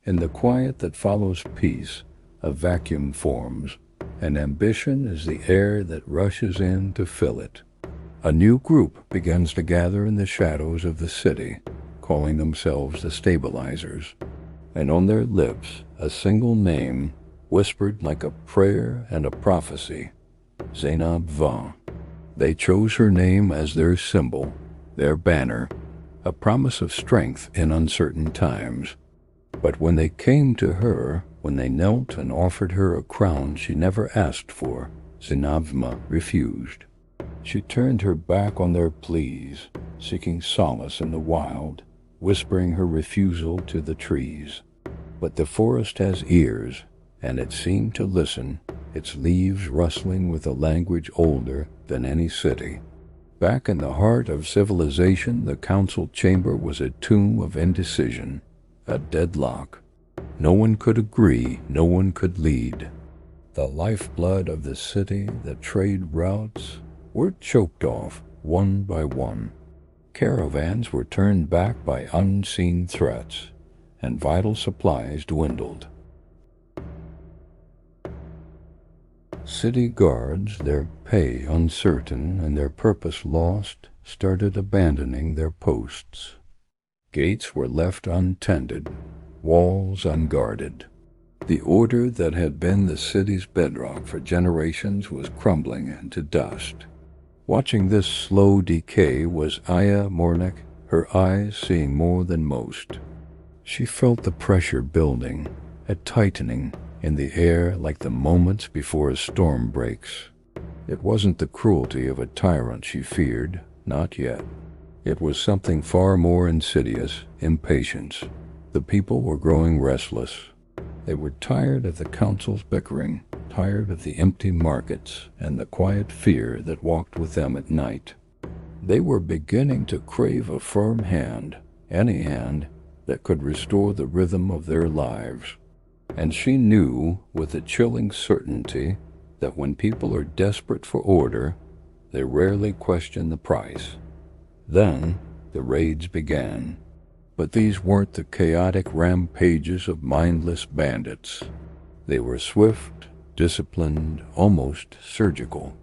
In the quiet that follows peace, a vacuum forms, and ambition is the air that rushes in to fill it. A new group begins to gather in the shadows of the city, calling themselves the Stabilizers, and on their lips a single name, whispered like a prayer and a prophecy: Zainab Van. They chose her name as their symbol, their banner, a promise of strength in uncertain times. But when they came to her, when they knelt and offered her a crown she never asked for, Zinavma refused. She turned her back on their pleas, seeking solace in the wild, whispering her refusal to the trees. But the forest has ears, and it seemed to listen, its leaves rustling with a language older than any city. Back in the heart of civilization, the council chamber was a tomb of indecision, a deadlock. No one could agree, no one could lead. The lifeblood of the city, the trade routes, were choked off one by one. Caravans were turned back by unseen threats, and vital supplies dwindled. City guards, their pay uncertain and their purpose lost, started abandoning their posts. Gates were left untended, walls unguarded. The order that had been the city's bedrock for generations was crumbling into dust. Watching this slow decay was Aya Mornek, her eyes seeing more than most. She felt the pressure building, a tightening in the air like the moments before a storm breaks. It wasn't the cruelty of a tyrant she feared, not yet. It was something far more insidious, impatience. The people were growing restless. They were tired of the council's bickering, tired of the empty markets and the quiet fear that walked with them at night. They were beginning to crave a firm hand, any hand that could restore the rhythm of their lives. And she knew with a chilling certainty that when people are desperate for order, they rarely question the price. Then the raids began. But these weren't the chaotic rampages of mindless bandits. They were swift, disciplined, almost surgical.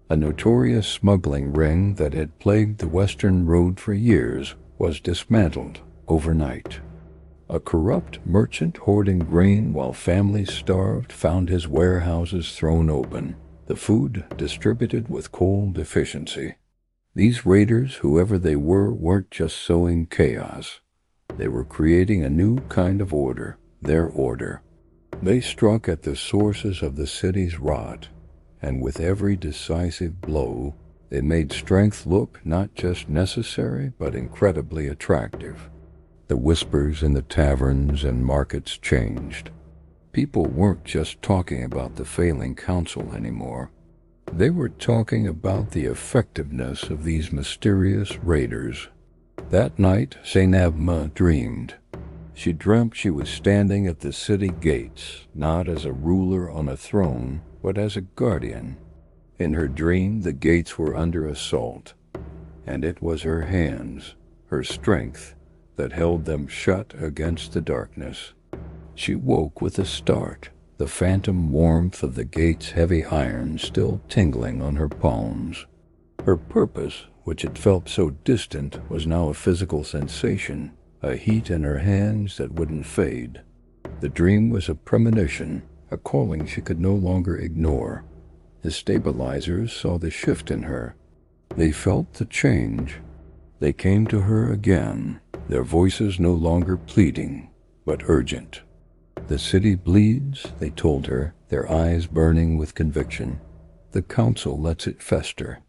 A notorious smuggling ring that had plagued the Western Road for years was dismantled overnight. A corrupt merchant hoarding grain while families starved found his warehouses thrown open, the food distributed with cold efficiency. These raiders, whoever they were, weren't just sowing chaos. They were creating a new kind of order, their order. They struck at the sources of the city's rot, and with every decisive blow, they made strength look not just necessary, but incredibly attractive. The whispers in the taverns and markets changed. People weren't just talking about the failing council anymore. They were talking about the effectiveness of these mysterious raiders. That night, Zainab dreamed. She dreamt she was standing at the city gates, not as a ruler on a throne, but as a guardian. In her dream, the gates were under assault, and it was her hands, her strength, that held them shut against the darkness. She woke with a start, the phantom warmth of the gate's heavy iron still tingling on her palms. Her purpose, which had felt so distant, was now a physical sensation, a heat in her hands that wouldn't fade. The dream was a premonition, a calling she could no longer ignore. The Stabilizers saw the shift in her. They felt the change. They came to her again, their voices no longer pleading, but urgent. The city bleeds, they told her, their eyes burning with conviction. The council lets it fester.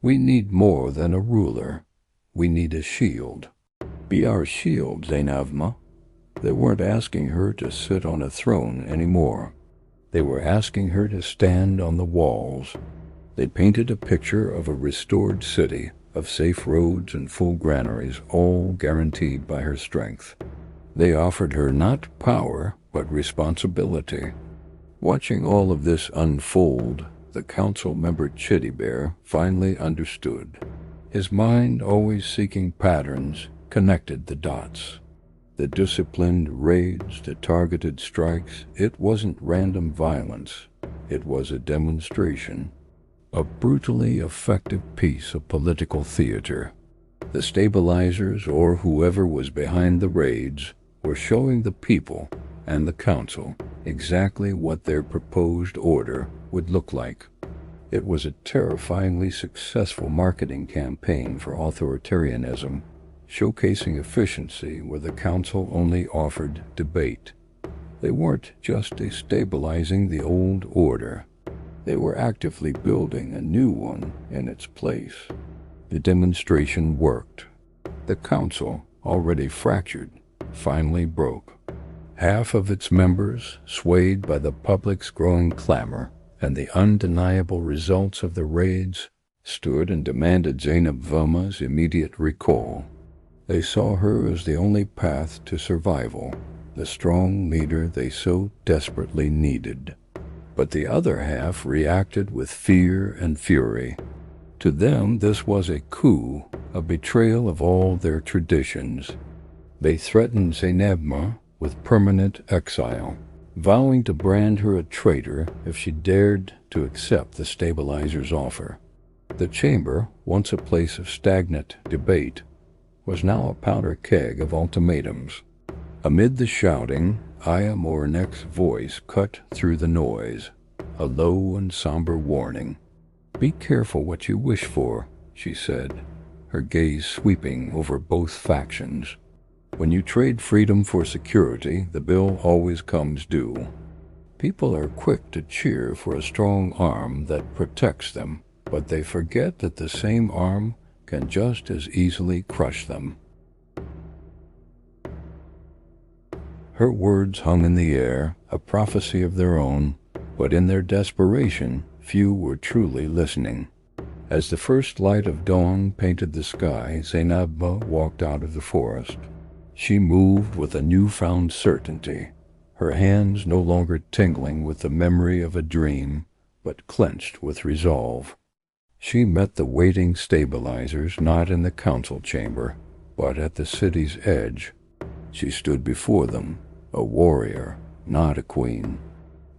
We need more than a ruler. We need a shield. Be our shield, Zainavma. They weren't asking her to sit on a throne anymore. They were asking her to stand on the walls. They painted a picture of a restored city, of safe roads and full granaries, all guaranteed by her strength. They offered her not power, but responsibility. Watching all of this unfold, the council member Chitty Bear finally understood. His mind, always seeking patterns, connected the dots. The disciplined raids, the targeted strikes, it wasn't random violence. It was a demonstration, a brutally effective piece of political theater. The stabilizers, or whoever was behind the raids, were showing the people and the council exactly what their proposed order would look like. It was a terrifyingly successful marketing campaign for authoritarianism, showcasing efficiency where the council only offered debate. They weren't just destabilizing the old order. They were actively building a new one in its place. The demonstration worked. The council, already fractured, finally broke. Half of its members, swayed by the public's growing clamor and the undeniable results of the raids, stood and demanded Zeynep Vilma's immediate recall. They saw her as the only path to survival, the strong leader they so desperately needed. But the other half reacted with fear and fury. To them, this was a coup, a betrayal of all their traditions. They threatened Zeynep with permanent exile, vowing to brand her a traitor if she dared to accept the stabilizers' offer. The chamber, once a place of stagnant debate, was now a powder keg of ultimatums. Amid the shouting, Aya Morenek's voice cut through the noise, a low and somber warning. "Be careful what you wish for," she said, her gaze sweeping over both factions. "When you trade freedom for security, the bill always comes due. People are quick to cheer for a strong arm that protects them, but they forget that the same arm can just as easily crush them." Her words hung in the air, a prophecy of their own, but in their desperation, few were truly listening. As the first light of dawn painted the sky, Zeynep walked out of the forest. She moved with a newfound certainty, her hands no longer tingling with the memory of a dream, but clenched with resolve. She met the waiting stabilizers not in the council chamber, but at the city's edge. She stood before them, a warrior, not a queen.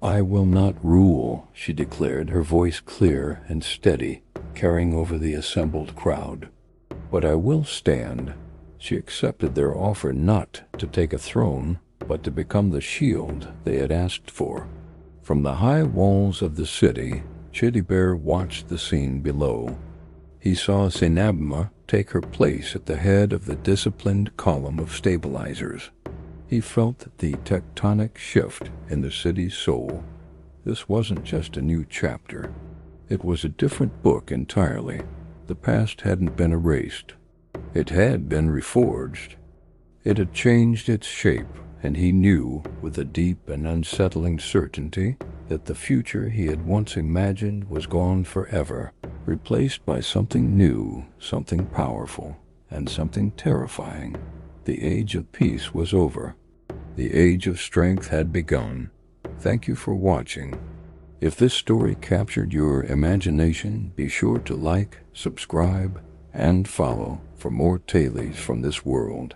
"I will not rule," she declared, her voice clear and steady, carrying over the assembled crowd. "But I will stand." She accepted their offer not to take a throne, but to become the shield they had asked for. From the high walls of the city, Chedibert watched the scene below. He saw Zeynep take her place at the head of the disciplined column of stabilizers. He felt the tectonic shift in the city's soul. This wasn't just a new chapter. It was a different book entirely. The past hadn't been erased. It had been reforged. It had changed its shape, and he knew, with a deep and unsettling certainty, that the future he had once imagined was gone forever, replaced by something new, something powerful, and something terrifying. The age of peace was over. The age of strength had begun. Thank you for watching. If this story captured your imagination, be sure to like, subscribe, and follow for more tales from this world.